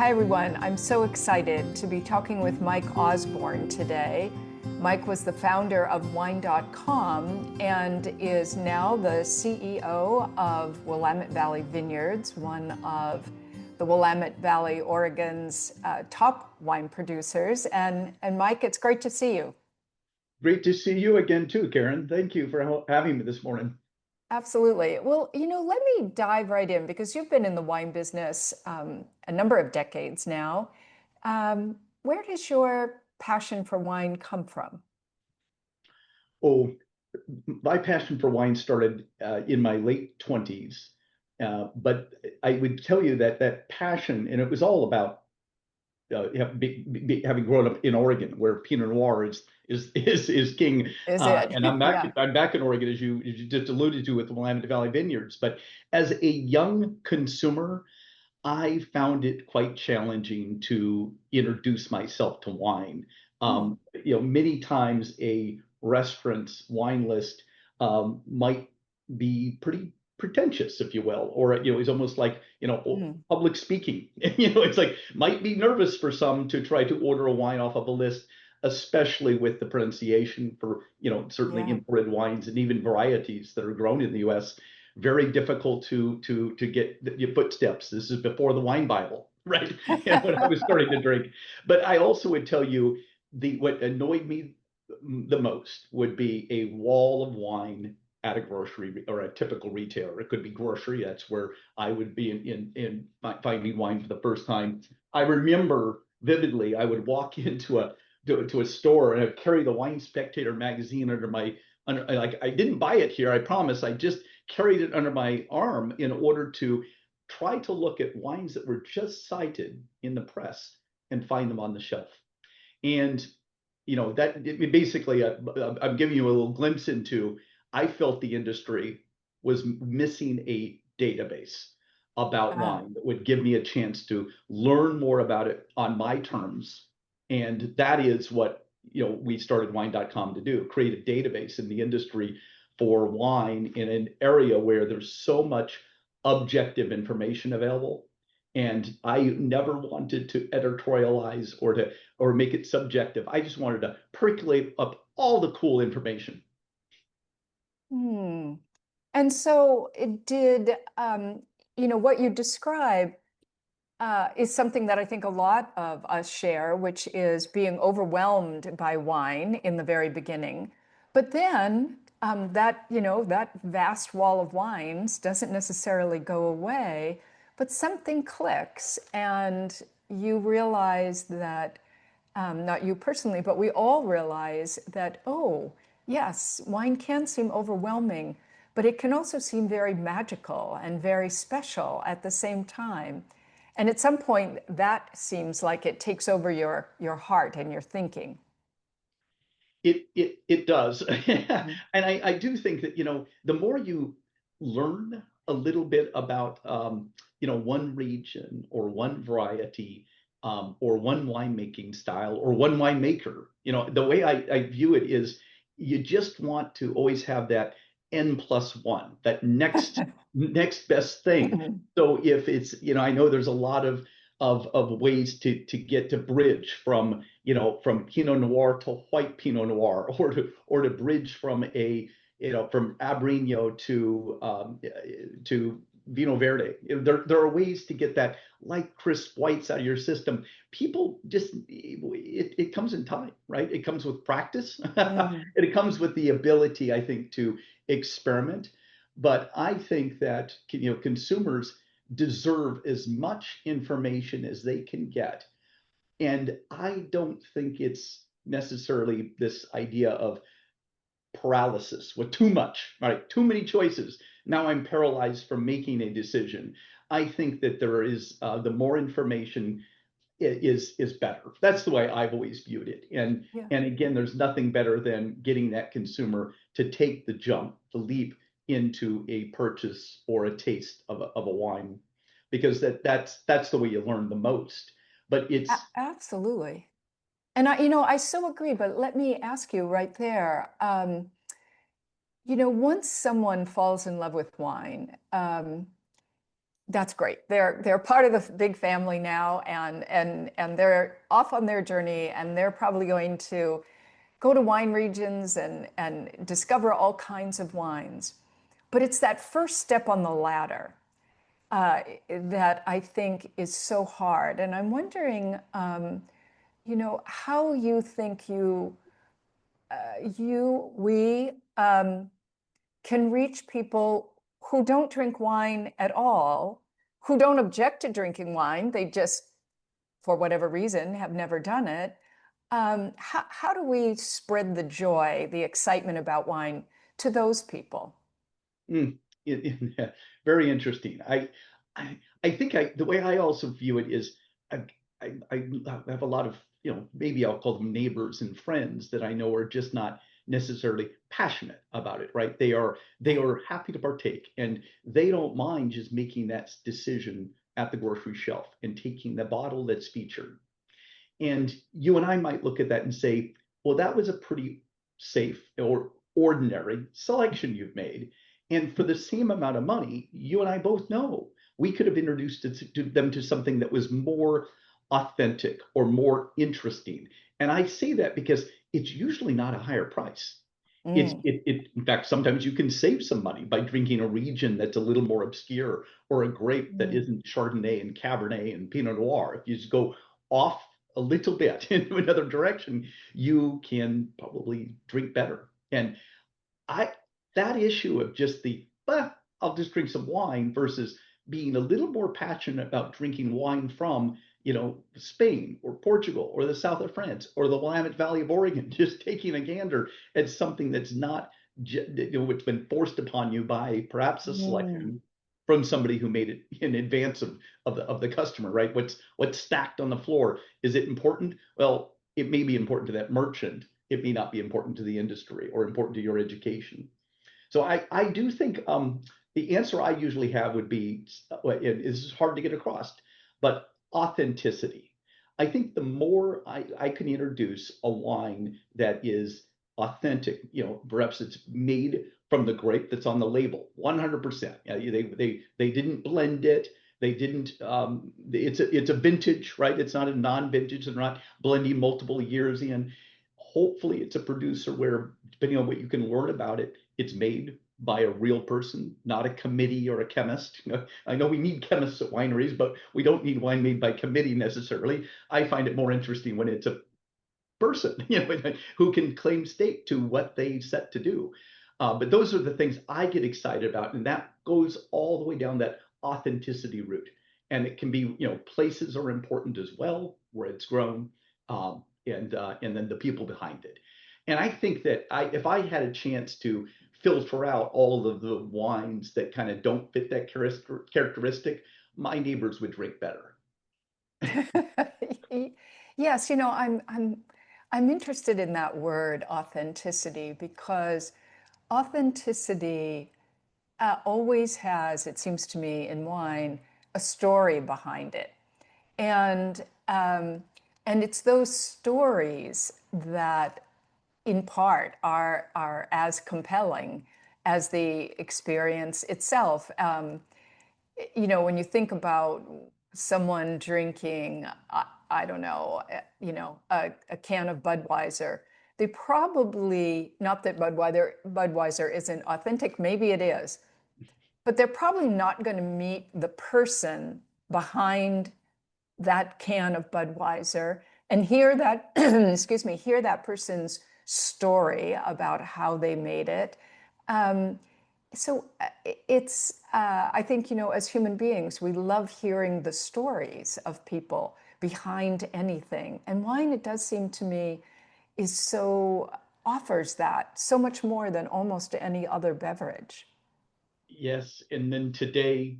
Hi, everyone. I'm so excited to be talking with Mike Osborn today. Mike was the founder of Wine.com and is now the CEO of Willamette Valley Vineyards, one of the Willamette Valley, Oregon's top wine producers. And Mike, it's great to see you. Great to see you again too, Karen. Thank you for having me this morning. Absolutely. Well, let me dive right in because you've been in the wine business a number of decades now. Where does your passion for wine come from? Oh, my passion for wine started in my late 20s. But I would tell you that that passion, and it was all about having grown up in Oregon, where Pinot Noir is king. Is it? And I'm back Yeah. I'm back in Oregon, as you just alluded to, with the Willamette Valley Vineyards. But as a young consumer, I found it quite challenging to introduce myself to wine. Hmm. Many times a restaurant's wine list might be pretty pretentious, if you will, or it's almost like Hmm. public speaking. It's like might be nervous for some to try to order a wine off of a list, especially with the pronunciation for certainly Yeah. imported wines and even varieties that are grown in the U.S. Very difficult to get your footsteps. This is before the wine Bible, right? When I was starting to drink. But I also would tell you the what annoyed me the most would be a wall of wine at a grocery or a typical retailer. It could be grocery. That's where I would be in finding wine for the first time. I remember vividly. I would walk into a store and I'd carry the Wine Spectator magazine like I didn't buy it here. I promise. I just carried it under my arm in order to try to look at wines that were just cited in the press and find them on the shelf. And that basically, I'm giving you a little glimpse into. I felt the industry was missing a database about Ah, wine that would give me a chance to learn more about it on my terms. And that is what we started wine.com to do, create a database in the industry for wine in an area where there's so much objective information available. And I never wanted to editorialize or make it subjective. I just wanted to percolate up all the cool information. hmm. And so it did, what you describe is something that I think a lot of us share, which is being overwhelmed by wine in the very beginning. But then that vast wall of wines doesn't necessarily go away, but something clicks and you realize that, not you personally, but we all realize that, oh, yes, wine can seem overwhelming, but it can also seem very magical and very special at the same time. And at some point, that seems like it takes over your heart and your thinking. It does. Mhm. And I do think that, the more you learn a little bit about, one region or one variety, or one winemaking style or one winemaker, the way I view it is you just want to always have that N plus one, that next best thing. Mhm. So if it's, I know there's a lot of ways to get to bridge from Pinot Noir to white Pinot Noir, or to bridge from Abrino to Vino Verde. There are ways to get that light, crisp whites out of your system. People just it comes in time, right? It comes with practice. Mhm. It comes with the ability, I think, to experiment. But I think that consumers deserve as much information as they can get. And I don't think it's necessarily this idea of paralysis with too much, right? Too many choices. Now I'm paralyzed from making a decision. I think that there is the more information is better. That's the way I've always viewed it. And Yeah. and again, there's nothing better than getting that consumer to take the jump, the leap into a purchase or a taste of a wine, because that's the way you learn the most. But it's Absolutely. And I so agree, but let me ask you right there. Once someone falls in love with wine, That's great. They're part of the big family now, and they're off on their journey, and they're probably going to go to wine regions and discover all kinds of wines. But it's that first step on the ladder that I think is so hard. And I'm wondering, how you think we can reach people who don't drink wine at all, who don't object to drinking wine. They just, for whatever reason, have never done it. How do we spread the joy, the excitement about wine to those people? Mm, very interesting. I think the way I also view it is I, I have a lot of, maybe I'll call them neighbors and friends that I know are just not necessarily passionate about it, right? They are happy to partake, and they don't mind just making that decision at the grocery shelf and taking the bottle that's featured. And you and I might look at that and say, well, that was a pretty safe or ordinary selection you've made. And for the same amount of money, you and I both know we could have introduced them to something that was more authentic or more interesting. And I say that because it's usually not a higher price. Mm, In fact, sometimes you can save some money by drinking a region that's a little more obscure, or a grape that mm, isn't Chardonnay and Cabernet and Pinot Noir. If you just go off a little bit into another direction, you can probably drink better. And I that issue of just I'll just drink some wine versus being a little more passionate about drinking wine from, Spain or Portugal or the south of France or the Willamette Valley of Oregon, just taking a gander at something that's not, it's been forced upon you by perhaps a mm, selection from somebody who made it in advance of the customer, right? What's stacked on the floor. Is it important? Well, it may be important to that merchant. It may not be important to the industry or important to your education. So I do think the answer I usually have would be, it is hard to get across, but authenticity. I think the more I can introduce a wine that is authentic, perhaps it's made from the grape that's on the label, 100%. They didn't blend it. They didn't. It's a vintage, right? It's not a non-vintage. They're not blending multiple years in. Hopefully, it's a producer where, depending on what you can learn about it, it's made by a real person, not a committee or a chemist. I know we need chemists at wineries, but we don't need wine made by committee necessarily. I find it more interesting when it's a person, who can claim stake to what they set to do. But those are the things I get excited about, and that goes all the way down that authenticity route. And it can be, places are important as well, where it's grown, and then the people behind it. And I think that if I had a chance to filter out all of the wines that kind of don't fit that characteristic, my neighbors would drink better. Yes, I'm interested in that word authenticity because authenticity always has, it seems to me, in wine, a story behind it. And and it's those stories that in part are as compelling as the experience itself. When you think about someone drinking, I don't know, a can of Budweiser, they probably, not that Budweiser isn't authentic, maybe it is, but they're probably not going to meet the person behind that can of Budweiser and hear that, excuse me, hear that person's story about how they made it. Um, I think, as human beings, we love hearing the stories of people behind anything. And wine, it does seem to me, offers that so much more than almost any other beverage. Yes, and then today,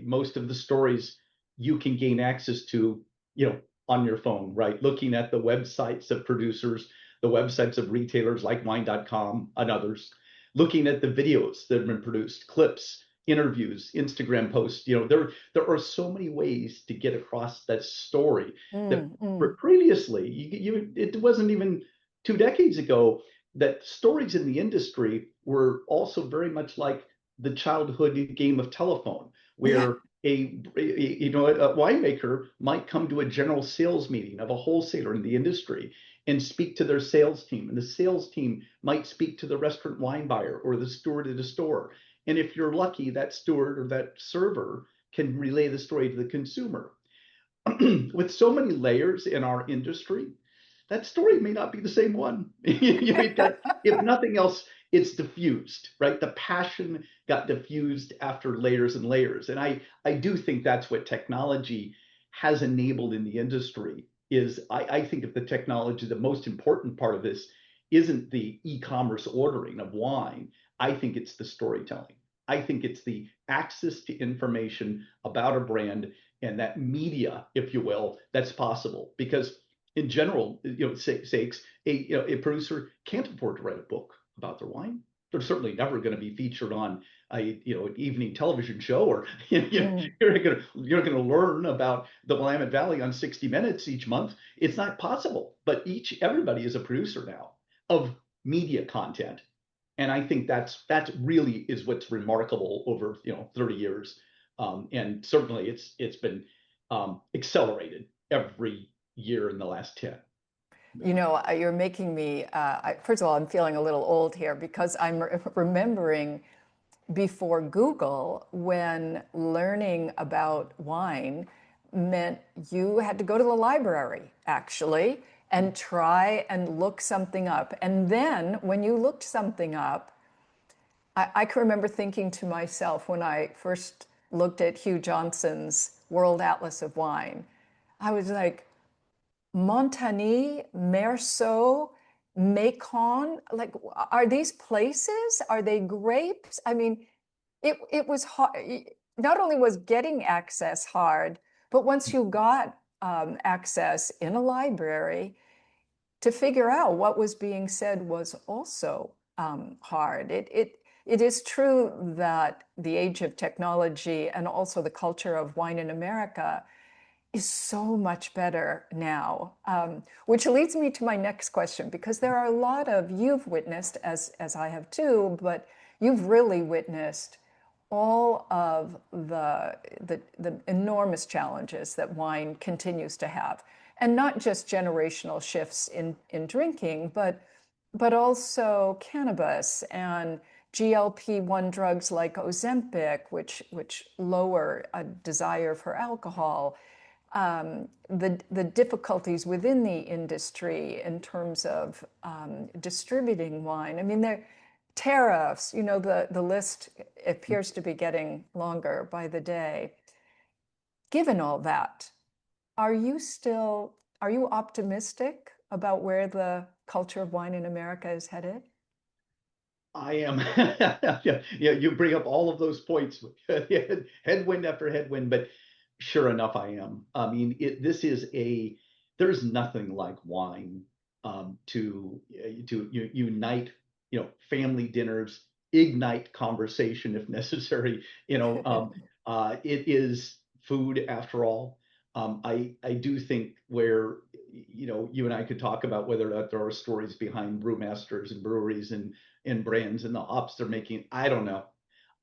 most of the stories you can gain access to, on your phone, right? Looking at the websites of producers, the websites of retailers like wine.com and others, looking at the videos that have been produced, clips, interviews, Instagram posts. There are so many ways to get across that story that Mm, mm. previously it wasn't even 2 decades ago that stories in the industry were also very much like the childhood game of telephone, Yeah. where a winemaker might come to a general sales meeting of a wholesaler in the industry and speak to their sales team, and the sales team might speak to the restaurant wine buyer or the steward at a store. And if you're lucky, that steward or that server can relay the story to the consumer. With so many layers in our industry, that story may not be the same one. If nothing else, it's diffused, right? The passion got diffused after layers and layers. And I do think that's what technology has enabled in the industry is I think of the technology, the most important part of this isn't the e-commerce ordering of wine. I think it's the storytelling. I think it's the access to information about a brand and that media, if you will, that's possible. Because in general, sakes, a producer can't afford to write a book about their wine. They're certainly never going to be featured on an evening television show, or Mm. you're going to learn about the Willamette Valley on 60 Minutes each month. It's not possible. But everybody is a producer now of media content, and I think that's really is what's remarkable over 30 years, and certainly it's been accelerated every year in the last 10. You're making me, first of all, I'm feeling a little old here because I'm remembering before Google when learning about wine meant you had to go to the library, actually, and try and look something up. And then when you looked something up, I can remember thinking to myself when I first looked at Hugh Johnson's World Atlas of Wine, I was like, Montagny, Meursault, Macon, like, are these places? Are they grapes? I mean, it was hard. Not only was getting access hard, but once you got access in a library, to figure out what was being said was also hard. It is true that the age of technology and also the culture of wine in America is so much better now, which leads me to my next question, because there are a lot of, you've witnessed, as I have too, but you've really witnessed all of the enormous challenges that wine continues to have. And not just generational shifts in drinking, but also cannabis and GLP-1 drugs like Ozempic, which lower a desire for alcohol, the difficulties within the industry in terms of distributing wine. I mean, there tariffs, the list appears to be getting longer by the day. Given all that, are you optimistic about where the culture of wine in America is headed? I am. Yeah, yeah, you bring up all of those points, headwind after headwind, but sure enough, I am. I mean, there's nothing like wine to unite, family dinners, ignite conversation if necessary. It is food after all. I do think where you and I could talk about whether or not there are stories behind brewmasters and breweries and brands and the hops they're making. I don't know.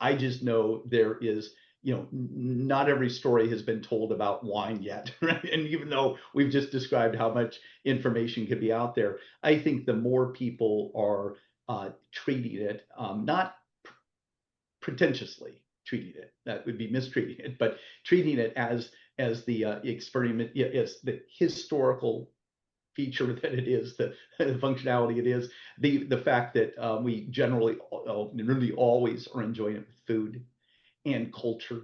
I just know there is, not every story has been told about wine yet, right? And even though we've just described how much information could be out there, I think the more people are treating it, not pretentiously treating it, that would be mistreating it, but treating it as the experiment, as the historical feature that it is, the functionality it is, the fact that we generally, really always are enjoying it with food and culture.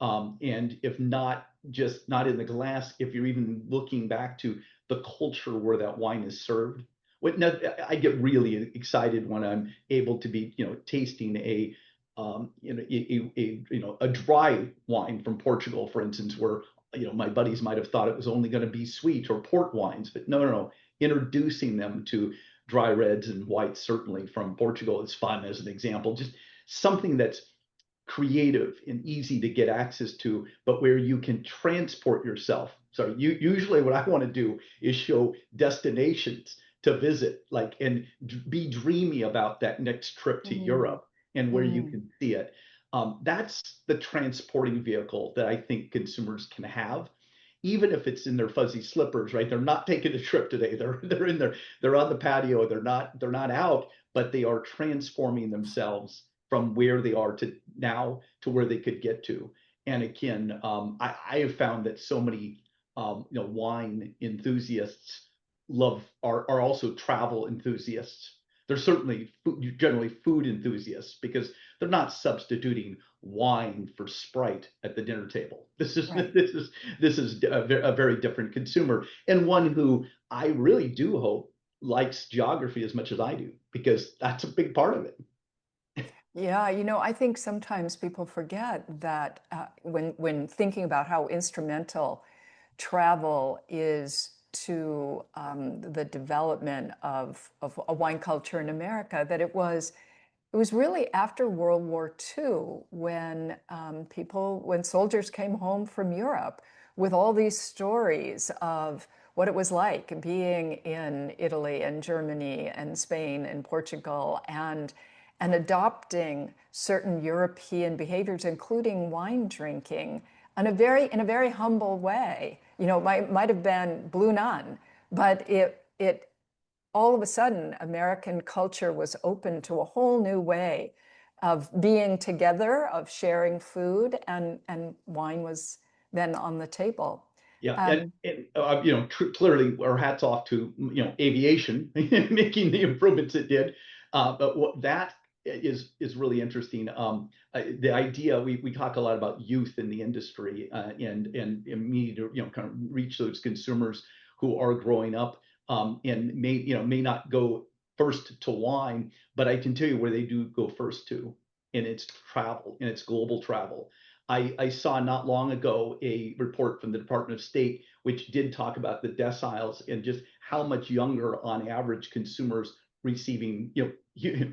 And if not, just not in the glass, if you're even looking back to the culture where that wine is served. I get really excited when I'm able to be, tasting a dry wine from Portugal, for instance, where my buddies might have thought it was only going to be sweet or port wines, but no, introducing them to dry reds and whites, certainly from Portugal, is fun as an example. Just something that's creative and easy to get access to, but where you can transport yourself. So usually what I want to do is show destinations to visit, and be dreamy about that next trip to Mm, Europe and where you mm. can see it. That's the transporting vehicle that I think consumers can have, even if it's in their fuzzy slippers, right? They're not taking a trip today. They're in there, they're on the patio, they're not out, but they are transforming themselves from where they are to now to where they could get to. And again, I have found that so many wine enthusiasts are also travel enthusiasts. They're certainly generally food enthusiasts because they're not substituting wine for Sprite at the dinner table. This is Right. a very different consumer, and one who I really do hope likes geography as much as I do, because that's a big part of it. Yeah, I think sometimes people forget that when thinking about how instrumental travel is to the development of a wine culture in America, that it was really after World War II when when soldiers came home from Europe with all these stories of what it was like being in Italy and Germany and Spain and Portugal and adopting certain European behaviors, including wine drinking, in a very humble way. Might have been Blue Nun, but it all of a sudden, American culture was open to a whole new way of being together, of sharing food, and wine was then on the table. Yeah, and, Um, clearly our hats off to aviation making the improvements it did. But what that is really interesting. The idea we talk a lot about youth in the industry, and me to kind of reach those consumers who are growing up, and may not go first to wine, but I can tell you where they do go first to, and it's travel, and it's global travel. I saw not long ago a report from the Department of State, which did talk about the deciles and just how much younger on average consumers receiving,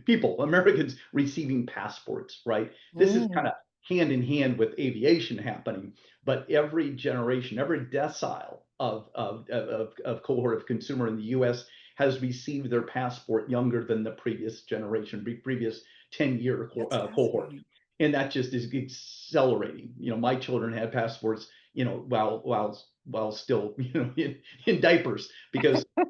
people, Americans receiving passports, right? This is kind mm, of hand in hand with aviation happening, but every generation, every decile of cohort of consumer in the US has received their passport younger than the previous generation, previous 10-year that's cohort. fascinating. And that just is accelerating. My children had passports, while still, in diapers, because Of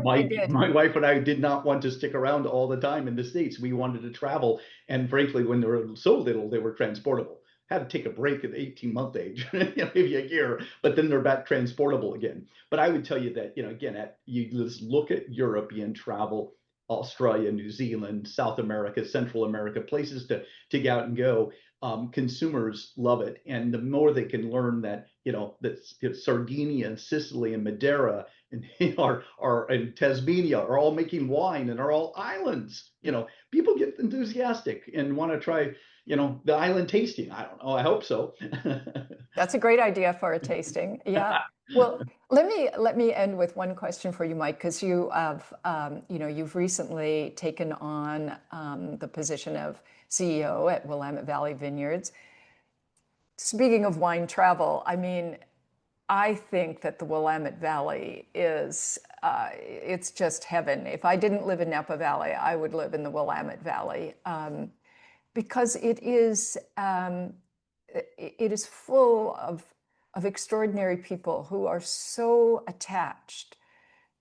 course they did. my wife and I did not want to stick around all the time in the States. We wanted to travel, and frankly, when they were so little, they were transportable. Had to take a break at the 18-month age, maybe a year, but then they're back transportable again. But I would tell you that, again, you just look at European travel, Australia, New Zealand, South America, Central America, places to get out and go. Consumers love it, and the more they can learn that, that Sardinia and Sicily and Madeira and and Tasmania are all making wine and are all islands. People get enthusiastic and want to try, the island tasting. I don't know. I hope so. That's a great idea for a tasting. Yeah. Well, let me end with one question for you, Mike, because you've recently taken on the position of CEO at Willamette Valley Vineyards. Speaking of wine travel, I mean, I think that the Willamette Valley it's just heaven. If I didn't live in Napa Valley, I would live in the Willamette Valley, because it is full of extraordinary people who are so attached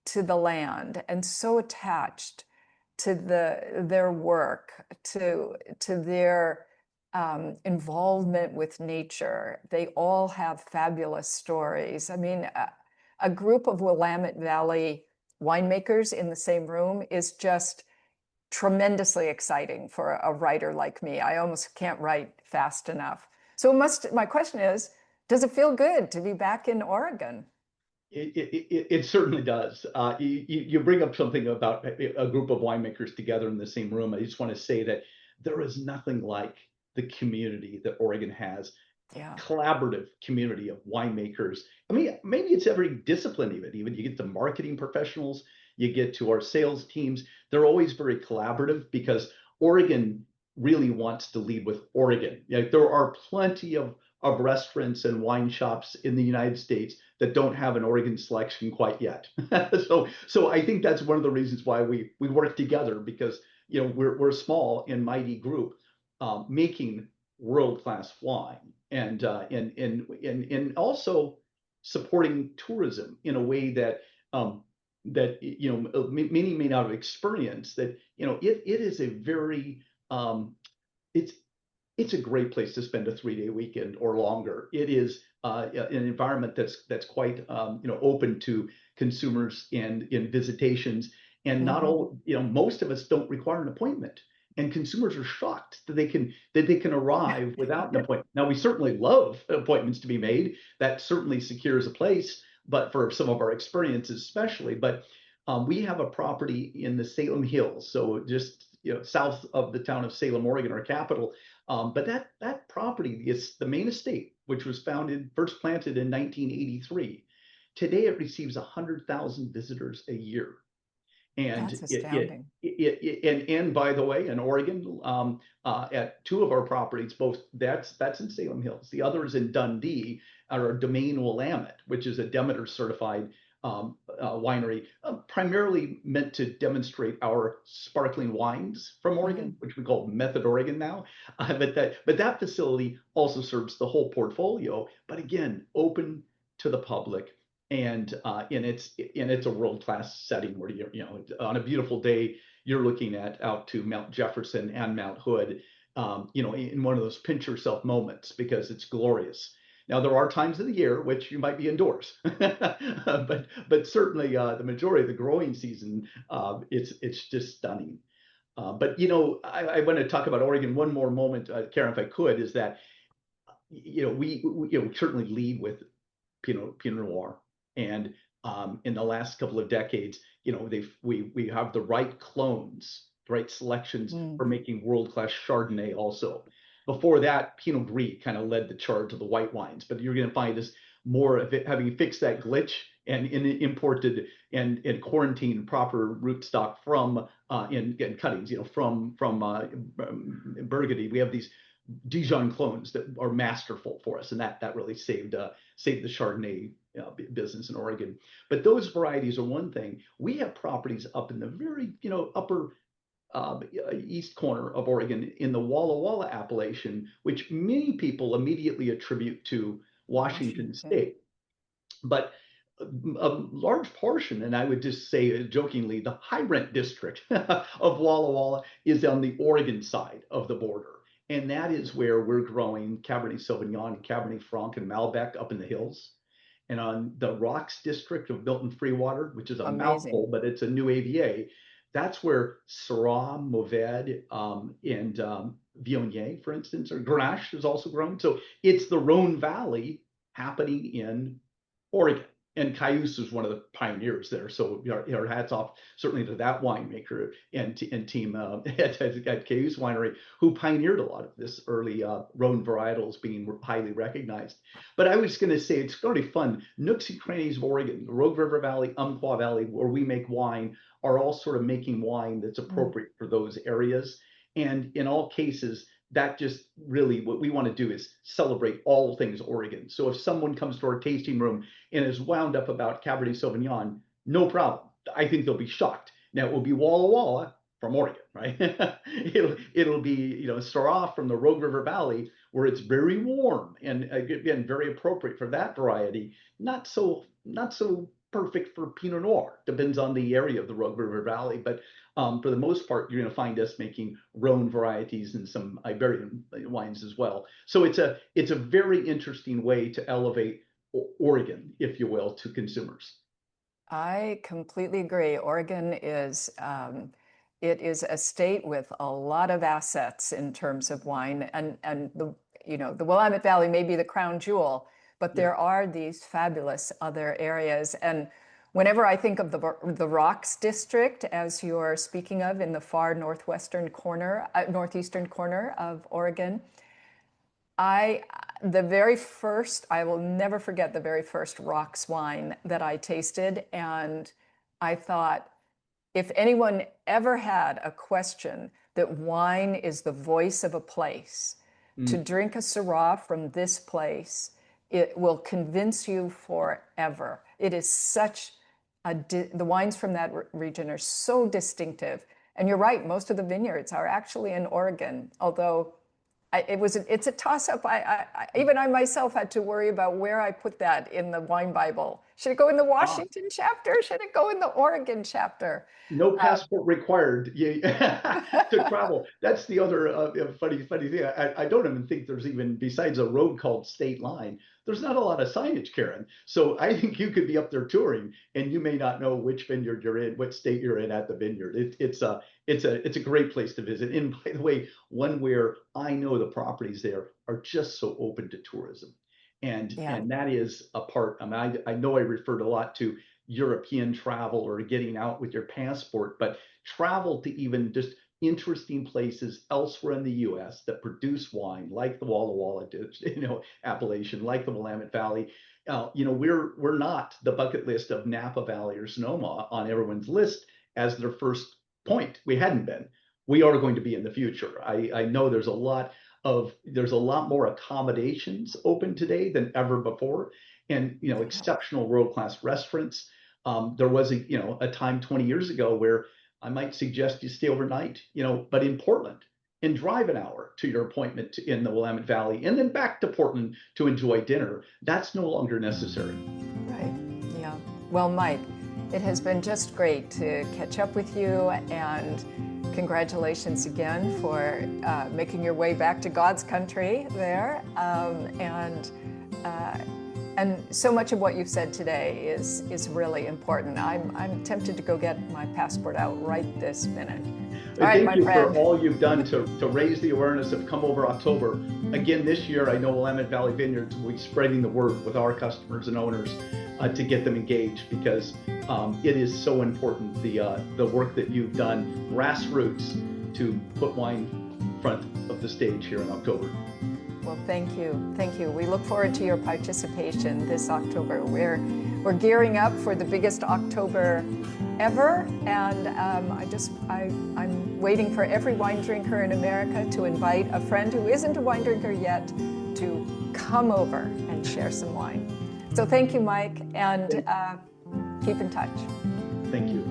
to the land and so attached to their work, to their involvement with nature. They all have fabulous stories. I mean, a group of Willamette Valley winemakers in the same room is just tremendously exciting for a writer like me. I almost can't write fast enough. My question is, does it feel good to be back in Oregon? It certainly does. You bring up something about a group of winemakers together in the same room. I just want to say that there is nothing like the community that Oregon has, Yeah. collaborative community of winemakers. I mean, maybe it's every discipline, even you get the marketing professionals, you get to our sales teams. They're always very collaborative because Oregon really wants to lead with Oregon. There are plenty of restaurants and wine shops in the United States that don't have an Oregon selection quite yet. So I think that's one of the reasons why we work together, because we're a small and mighty group, making world-class wine, and also supporting tourism in a way that many may not have experienced. That it is a very it's it's a great place to spend a 3-day weekend or longer. It is an environment that's quite open to consumers and in visitations. And not Hmm. all, most of us don't require an appointment. And consumers are shocked that they can arrive without an appointment. Now, we certainly love appointments to be made. That certainly secures a place, but for some of our experiences, especially. But we have a property in the Salem Hills, so just south of the town of Salem, Oregon, our capital. But that property is the main estate, which was first planted in 1983. Today it receives 100,000 visitors a year. And That's astounding. and by the way, in Oregon, at two of our properties, both that's in Salem Hills. The other is in Dundee, our Domain Willamette, which is a Demeter certified winery, primarily meant to demonstrate our sparkling wines from Hmm. Oregon, which we call Method Oregon now. But that facility also serves the whole portfolio, but again, open to the public. And it's a world class setting where on a beautiful day you're looking out to Mount Jefferson and Mount Hood, in one of those pinch yourself moments because it's glorious. Now there are times of the year which you might be indoors, but certainly the majority of the growing season, it's just stunning. But I want to talk about Oregon one more moment, Karen, if I could, is that we certainly lead with Pinot Noir. And in the last couple of decades, we have the right clones, the right selections Mm. for making world-class Chardonnay also. Before that, Pinot Gris kind of led the charge of the white wines, but you're going to find us more of it having fixed that glitch and imported and quarantined proper rootstock from in cuttings, from Burgundy. We have these Dijon clones that are masterful for us, and that really saved the Chardonnay business in Oregon. But those varieties are one thing. We have properties up in the very upper east corner of Oregon in the Walla Walla appellation, which many people immediately attribute to Washington Washington. State. But a large portion, and I would just say jokingly, the high rent district of Walla Walla is on the Oregon side of the border. And that is where we're growing Cabernet Sauvignon and Cabernet Franc and Malbec up in the hills. And on the Rocks district of Milton Freewater, which is a Amazing. mouthful, but it's a new AVA, that's where Syrah, Mourvedre, and Viognier, for instance, or Grenache is also grown. So it's the Rhone Valley happening in Oregon. And Cayuse was one of the pioneers there. So our hats off certainly to that winemaker and team at Cayuse Winery, who pioneered a lot of this early Rhone varietals being highly recognized. But I was going to say it's going to be fun. Nooks and crannies of Oregon, the Rogue River Valley, Umpqua Valley, where we make wine, are all sort of making wine that's Mm. appropriate for those areas. And in all cases, that just really what we want to do is celebrate all things Oregon. So if someone comes to our tasting room and is wound up about Cabernet Sauvignon, no problem. I think they'll be shocked. Now it will be Walla Walla from Oregon, right? it'll be Syrah from the Rogue River Valley where it's very warm and again very appropriate for that variety. Not so perfect for Pinot Noir. Depends on the area of the Rogue River Valley, but for the most part, you're going to find us making Rhone varieties and some Iberian wines as well. So it's a very interesting way to elevate Oregon, if you will, to consumers. I completely agree. Oregon is it is a state with a lot of assets in terms of wine, and the Willamette Valley may be the crown jewel, but Yeah. there are these fabulous other areas. And whenever I think of the Rocks district, as you're speaking of in the far northeastern corner of Oregon, I I will never forget the very first Rocks wine that I tasted, and I thought, if anyone ever had a question that wine is the voice of a place, to Mm. drink a Syrah from this place, it will convince you forever. It is such the wines from that region are so distinctive. And you're right, most of the vineyards are actually in Oregon, although It's a toss-up. Even I myself had to worry about where I put that in the wine Bible. Should it go in the Ah, Washington chapter? Should it go in the Oregon chapter? no Uh, passport required to travel. That's the other funny thing. I don't even think there's even, besides a road called State Line, there's not a lot of signage, Karen. So I think you could be up there touring and you may not know which vineyard you're in, what state you're in at the vineyard. It's a great place to visit. And by the way, one where I know the properties there are just so open to tourism. yeah. And that is a part. I mean, I know I referred a lot to European travel or getting out with your passport, but travel to even just interesting places elsewhere in the U.S. that produce wine, like the Walla Walla, appellation, like the Willamette Valley. We're not the bucket list of Napa Valley or Sonoma on everyone's list as their first point. We hadn't been. We are going to be in the future. I know there's a lot more accommodations open today than ever before, and exceptional world-class restaurants. There was a time 20 years ago where I might suggest you stay overnight, but in Portland and drive an hour to your appointment in the Willamette Valley and then back to Portland to enjoy dinner. That's no longer necessary. Right. Yeah. Well, Mike, it has been just great to catch up with you, and congratulations again for making your way back to God's country there. And so much of what you've said today is really important. I'm tempted to go get my passport out right this minute. All right, Thank my you friend. for all you've done to raise the awareness of Come Over October. Again, this year, I know Willamette Valley Vineyards will be spreading the word with our customers and owners to get them engaged, because it is so important, the work that you've done, grassroots, to put wine front of the stage here in October. Well, thank you. Thank you. We look forward to your participation this October. We're gearing up for the biggest October ever, and I'm waiting for every wine drinker in America to invite a friend who isn't a wine drinker yet to come over and share some wine. So thank you, Mike, and keep in touch. Thank you.